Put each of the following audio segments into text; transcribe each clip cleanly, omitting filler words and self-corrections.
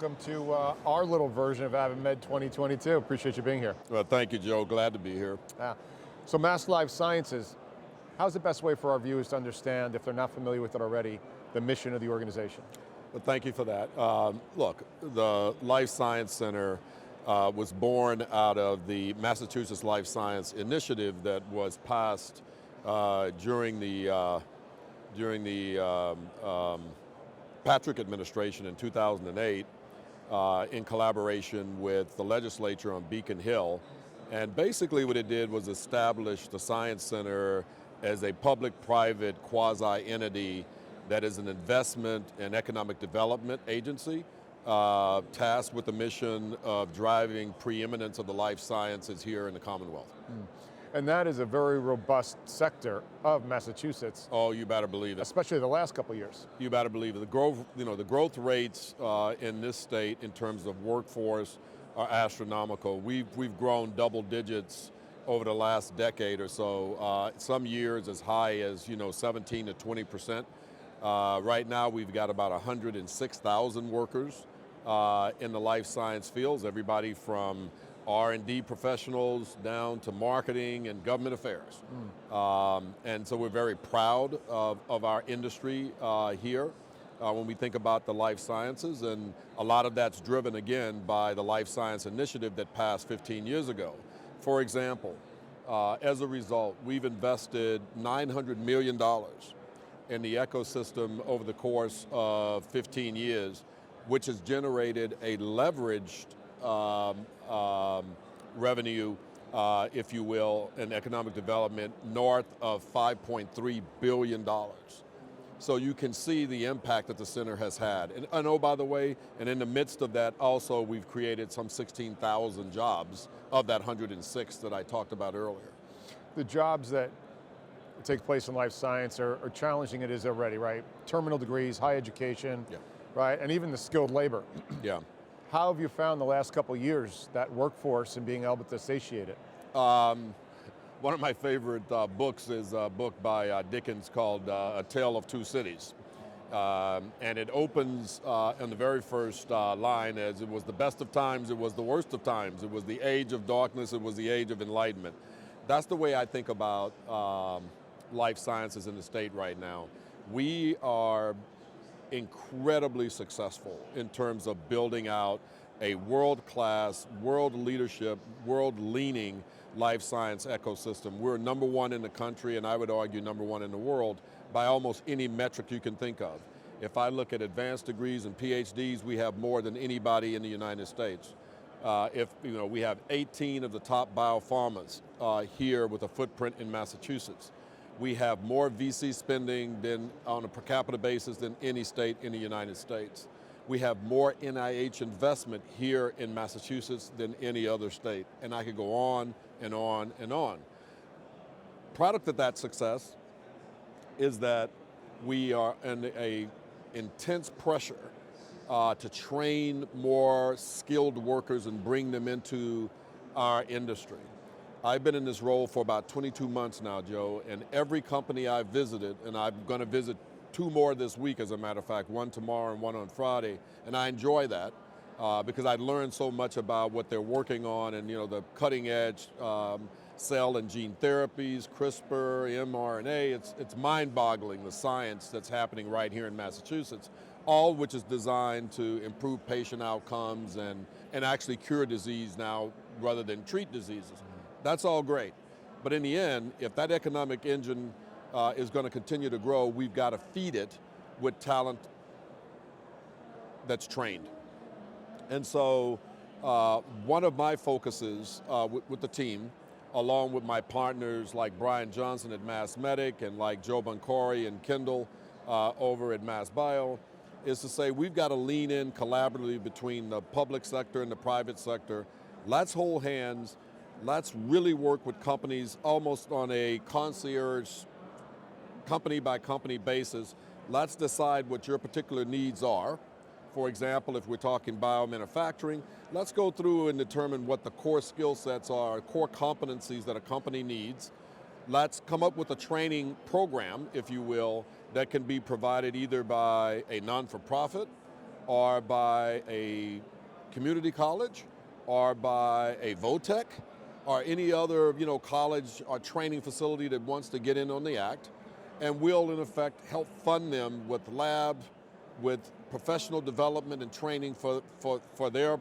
welcome to our little version of AvidMed 2022. Appreciate you being here. Well, thank you, Joe. Glad to be here. So Mass Life Sciences, how's the best way for our viewers to understand, if they're not familiar with it already, the mission of the organization? Well, thank you for that. Look, the Life Science Center was born out of the Massachusetts Life Science Initiative that was passed during the Patrick administration in 2008 in collaboration with the legislature on Beacon Hill. And basically what it did was establish the Science Center as a public-private quasi-entity that is an investment and economic development agency tasked with the mission of driving preeminence of the life sciences here in the Commonwealth. And that is a very robust sector of Massachusetts. Oh, you better believe it. Especially the last couple of years. You better believe it. The growth rates in this state in terms of workforce are astronomical. We've grown double digits over the last decade or so. Some years as high as 17 to 20%. Right now we've got about 106,000 workers in the life science fields. Everybody from R&D professionals down to marketing and government affairs. And so we're very proud of our industry here when we think about the life sciences, and a lot of that's driven again by the Life Science Initiative that passed 15 years ago. For example, as a result, we've invested $900 million in the ecosystem over the course of 15 years, which has generated a leveraged revenue, if you will, in economic development north of $5.3 billion. So you can see the impact that the center has had. And oh, by the way, and in the midst of that also we've created some 16,000 jobs of that 106 that I talked about earlier. The jobs that take place in life science are challenging it is already, right? Terminal degrees, high education, right? And even the skilled labor. Yeah. How have you found the last couple of years that workforce and being able to satiate it? One of my favorite books is a book by Dickens called A Tale of Two Cities. And it opens in the very first line as it was the best of times, it was the worst of times, it was the age of darkness, it was the age of enlightenment. That's the way I think about life sciences in the state right now. We are incredibly successful in terms of building out a world-class, world leadership, world-leaning life science ecosystem. We're number one in the country, and I would argue number one in the world by almost any metric you can think of. If I look at advanced degrees and PhDs, we have more than anybody in the United States. We have 18 of the top biopharmas here with a footprint in Massachusetts. We have more VC spending than on a per capita basis than any state in the United States. We have more NIH investment here in Massachusetts than any other state. And I could go on and on and on. Product of that success is that we are under a intense pressure to train more skilled workers and bring them into our industry. I've been in this role for about 22 months now, Joe, and every company I've visited, and I'm going to visit 2 more this week, as a matter of fact, 1 tomorrow and 1 on Friday, and I enjoy that because I learned so much about what they're working on and the cutting edge cell and gene therapies, CRISPR, mRNA. It's mind-boggling, the science that's happening right here in Massachusetts, all which is designed to improve patient outcomes and actually cure disease now rather than treat diseases. That's all great. But in the end, if that economic engine is going to continue to grow, we've got to feed it with talent that's trained. And so one of my focuses with the team, along with my partners like Brian Johnson at MassMedic and like Joe Boncori and Kendall over at MassBio, is to say we've got to lean in collaboratively between the public sector and the private sector. Let's hold hands. Let's really work with companies almost on a concierge, company by company basis. Let's decide what your particular needs are. For example, if we're talking biomanufacturing, let's go through and determine what the core skill sets are, core competencies that a company needs. Let's come up with a training program, if you will, that can be provided either by a non-for-profit or by a community college, or by a VOTEC, or any other college or training facility that wants to get in on the act, and we'll in effect help fund them with labs, with professional development and training for their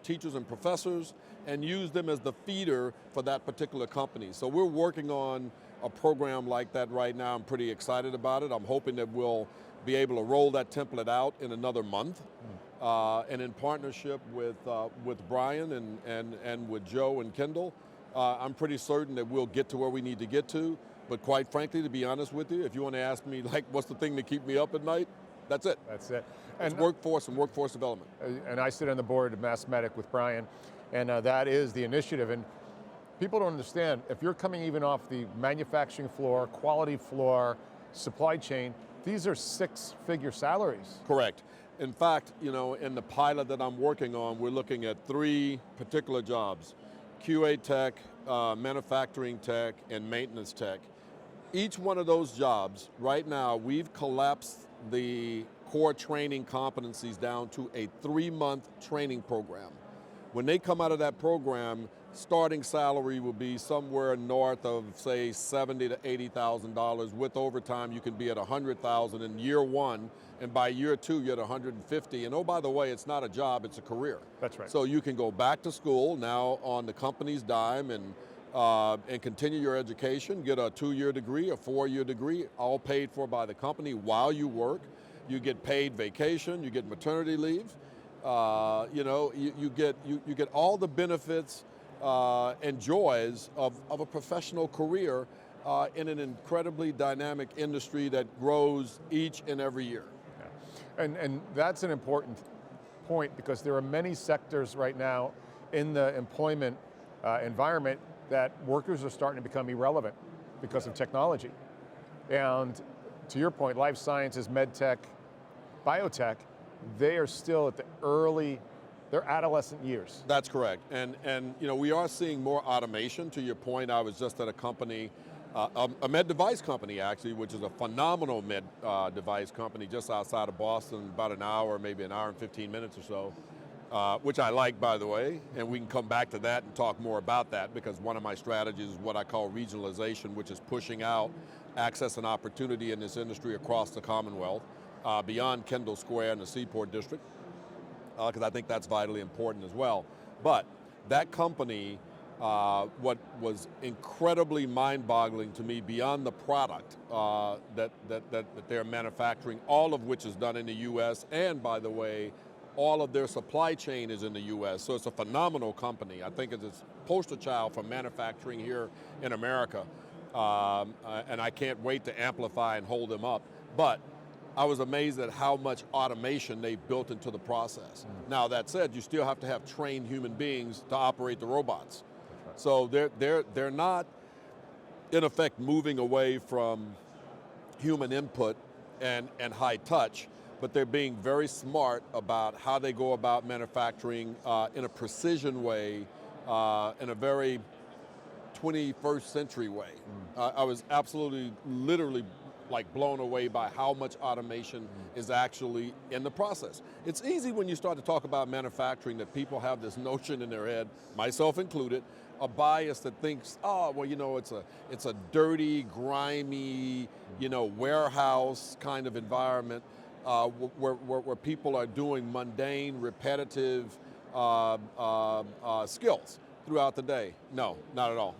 teachers and professors, and use them as the feeder for that particular company. So we're working on a program like that right now. I'm pretty excited about it. I'm hoping that we'll be able to roll that template out in another month. And in partnership with Brian and with Joe and Kendall, I'm pretty certain that we'll get to where we need to get to. But quite frankly, to be honest with you, if you want to ask me, like, what's the thing to keep me up at night? That's it. That's it. It's workforce and workforce development. And I sit on the board of MedTech with Brian, and that is the initiative. And people don't understand, if you're coming even off the manufacturing floor, quality floor, supply chain, these are six-figure salaries. Correct. In fact, in the pilot that I'm working on, we're looking at 3 particular jobs: QA tech, manufacturing tech, and maintenance tech. Each one of those jobs, right now, we've collapsed the core training competencies down to a 3-month training program. When they come out of that program, starting salary will be somewhere north of, say, $70,000 to $80,000. With overtime, you can be at $100,000 in year 1, and by year 2, you're at $150,000. And oh, by the way, it's not a job, it's a career. That's right. So you can go back to school now on the company's dime and continue your education, get a 2-year degree, a 4-year degree, all paid for by the company while you work. You get paid vacation, you get maternity leave, you get all the benefits and joys of a professional career in an incredibly dynamic industry that grows each and every year. Yeah. And that's an important point, because there are many sectors right now in the employment environment that workers are starting to become irrelevant because of technology. And to your point, life sciences, MedTech, biotech, they are still at the they're adolescent years. That's correct. And we are seeing more automation. To your point, I was just at a company, a med device company actually, which is a phenomenal med device company just outside of Boston, about an hour, maybe an hour and 15 minutes or so, which I like, by the way, and we can come back to that and talk more about that, because one of my strategies is what I call regionalization, which is pushing out access and opportunity in this industry across the Commonwealth, beyond Kendall Square and the Seaport District, because I think that's vitally important as well. But that company, what was incredibly mind-boggling to me, beyond the product that they're manufacturing, all of which is done in the U.S., and by the way, all of their supply chain is in the U.S., so it's a phenomenal company. I think it's a poster child for manufacturing here in America, and I can't wait to amplify and hold them up. But I was amazed at how much automation they've built into the process. Now, that said, you still have to have trained human beings to operate the robots. Right. So they're not, in effect, moving away from human input and high touch, but they're being very smart about how they go about manufacturing in a precision way, in a very 21st century way. I was absolutely, literally, blown away by how much automation is actually in the process. It's easy when you start to talk about manufacturing that people have this notion in their head, myself included, a bias that thinks, oh, well, it's a dirty, grimy, warehouse kind of environment where people are doing mundane, repetitive skills throughout the day. No, not at all.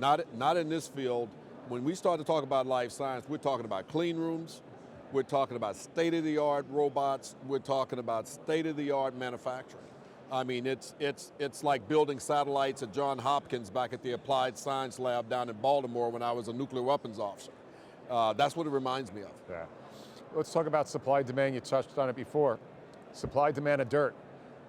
Not in this field. When we start to talk about life science, we're talking about clean rooms, we're talking about state-of-the-art robots, we're talking about state-of-the-art manufacturing. I mean, it's like building satellites at Johns Hopkins back at the Applied Science Lab down in Baltimore when I was a nuclear weapons officer. That's what it reminds me of. Yeah. Let's talk about supply demand. You touched on it before. Supply demand of dirt.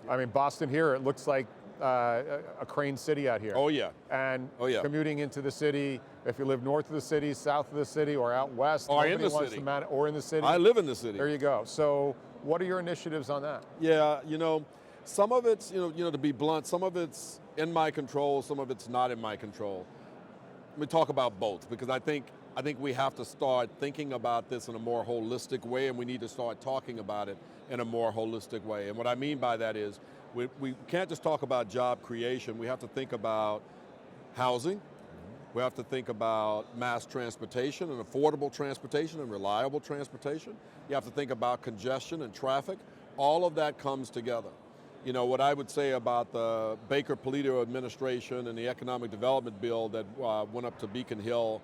I mean, Boston here, it looks like a crane city out here. Oh yeah. And commuting into the city, if you live north of the city, south of the city, or out west, or in the city, or in the city. I live in the city. There you go. So, what are your initiatives on that? Yeah, some of it's, to be blunt, some of it's in my control, some of it's not in my control. Let me talk about both, because I think I think we have to start thinking about this in a more holistic way, and we need to start talking about it in a more holistic way. And what I mean by that is, we can't just talk about job creation. We have to think about housing. We have to think about mass transportation and affordable transportation and reliable transportation. You have to think about congestion and traffic. All of that comes together. You know, what I would say about the Baker-Polito administration and the economic development bill that went up to Beacon Hill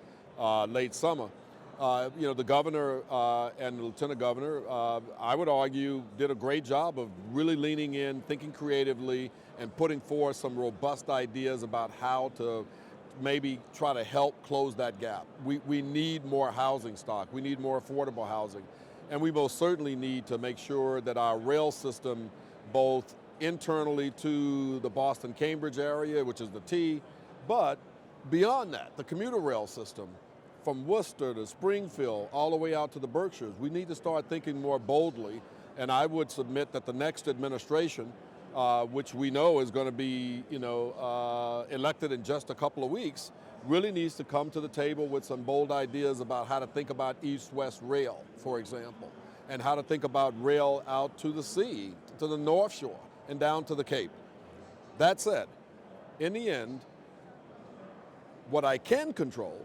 late summer, you know, the governor and the lieutenant governor, I would argue, did a great job of really leaning in, thinking creatively, and putting forth some robust ideas about how to maybe try to help close that gap. We need more housing stock. We need more affordable housing. And we most certainly need to make sure that our rail system, both internally to the Boston-Cambridge area, which is the T, but beyond that, the commuter rail system, from Worcester to Springfield, all the way out to the Berkshires, we need to start thinking more boldly. And I would submit that the next administration, which we know is going to be, you know, elected in just a couple of weeks, really needs to come to the table with some bold ideas about how to think about east-west rail, for example, and how to think about rail out to the sea, to the North Shore, and down to the Cape. That said, in the end, what I can control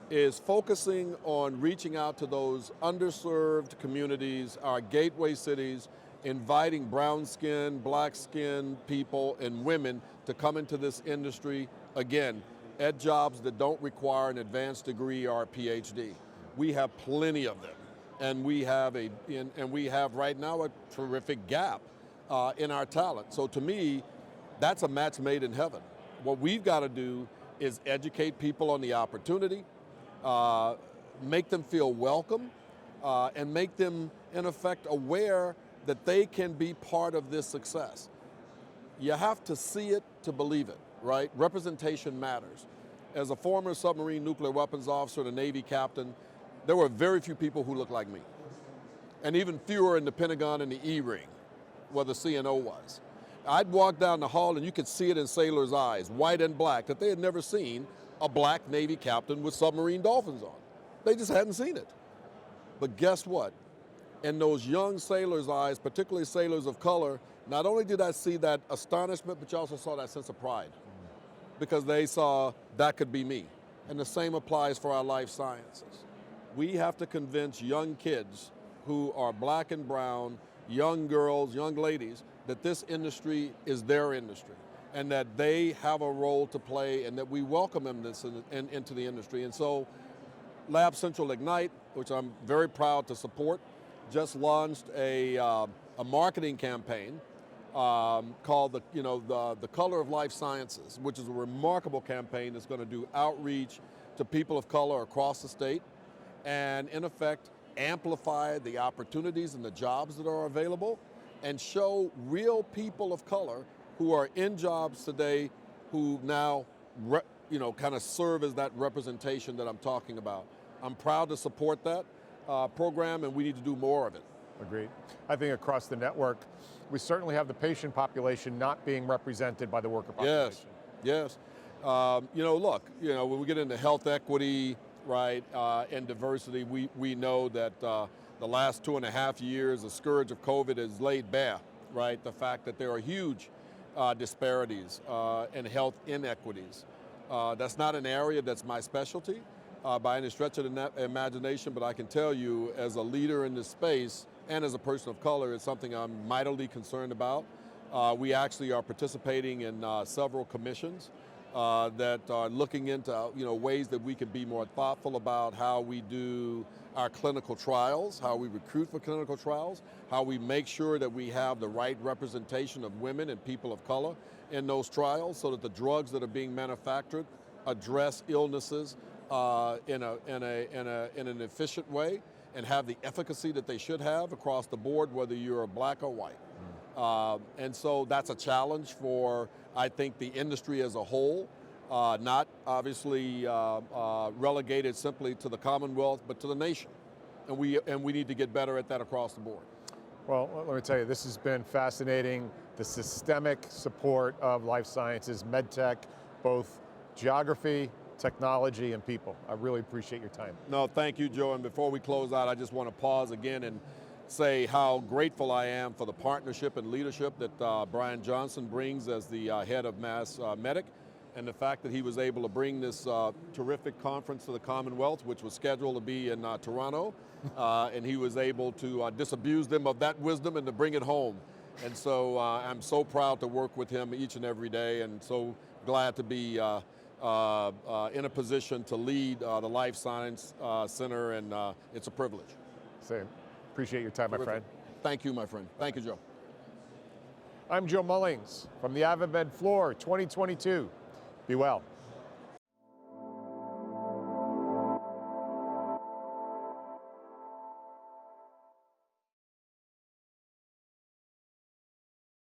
is focusing on reaching out to those underserved communities, our gateway cities, inviting brown-skinned, black-skinned people and women to come into this industry, again, at jobs that don't require an advanced degree or a PhD. We have plenty of them, and we have right now a terrific gap in our talent. So to me, that's a match made in heaven. What we've got to do is educate people on the opportunity, make them feel welcome, and make them, in effect, aware that they can be part of this success. You have to see it to believe it, right? Representation matters. As a former submarine nuclear weapons officer and a Navy captain, there were very few people who looked like me. And even fewer in the Pentagon and the E-ring, where the CNO was. I'd walk down the hall and you could see it in sailors' eyes, white and black, that they had never seen a black Navy captain with submarine dolphins on. They just hadn't seen it. But guess what? In those young sailors' eyes, particularly sailors of color, not only did I see that astonishment, but you also saw that sense of pride. Because they saw that could be me. And the same applies for our life sciences. We have to convince young kids who are black and brown, young girls, young ladies, that this industry is their industry and that they have a role to play and that we welcome them into the industry. And so Lab Central Ignite, which I'm very proud to support, just launched a marketing campaign called the Color of Life Sciences, which is a remarkable campaign that's going to do outreach to people of color across the state and, in effect, amplify the opportunities and the jobs that are available and show real people of color who are in jobs today who now kind of serve as that representation that I'm talking about. I'm proud to support that program, and we need to do more of it. Agreed. I think across the network, we certainly have the patient population not being represented by the worker population. Yes. Look, when we get into health equity, right, and diversity, we know that the last 2.5 years, the scourge of COVID has laid bare, right, the fact that there are huge disparities and health inequities. That's not an area that's my specialty by any stretch of the imagination, but I can tell you as a leader in this space and as a person of color, it's something I'm mightily concerned about. We actually are participating in several commissions that are looking into ways that we can be more thoughtful about how we do our clinical trials, how we recruit for clinical trials, how we make sure that we have the right representation of women and people of color in those trials so that the drugs that are being manufactured address illnesses in an efficient way and have the efficacy that they should have across the board, whether you're black or white. And so that's a challenge for, I think, the industry as a whole, not obviously relegated simply to the Commonwealth, but to the nation. And we need to get better at that across the board. Well, let me tell you, this has been fascinating. The systemic support of life sciences, MedTech, both geography, technology, and people. I really appreciate your time. No, thank you, Joe. And before we close out, I just want to pause again and say how grateful I am for the partnership and leadership that Brian Johnson brings as the head of Mass Medic, and the fact that he was able to bring this terrific conference to the Commonwealth, which was scheduled to be in Toronto, and he was able to disabuse them of that wisdom and to bring it home. And so I'm so proud to work with him each and every day, and so glad to be in a position to lead the Life Science Center, and it's a privilege. Same. Appreciate your time, my friend. Thank you, my friend. Thank you, Joe. I'm Joe Mullings from the AdvaMed floor 2022. Be well.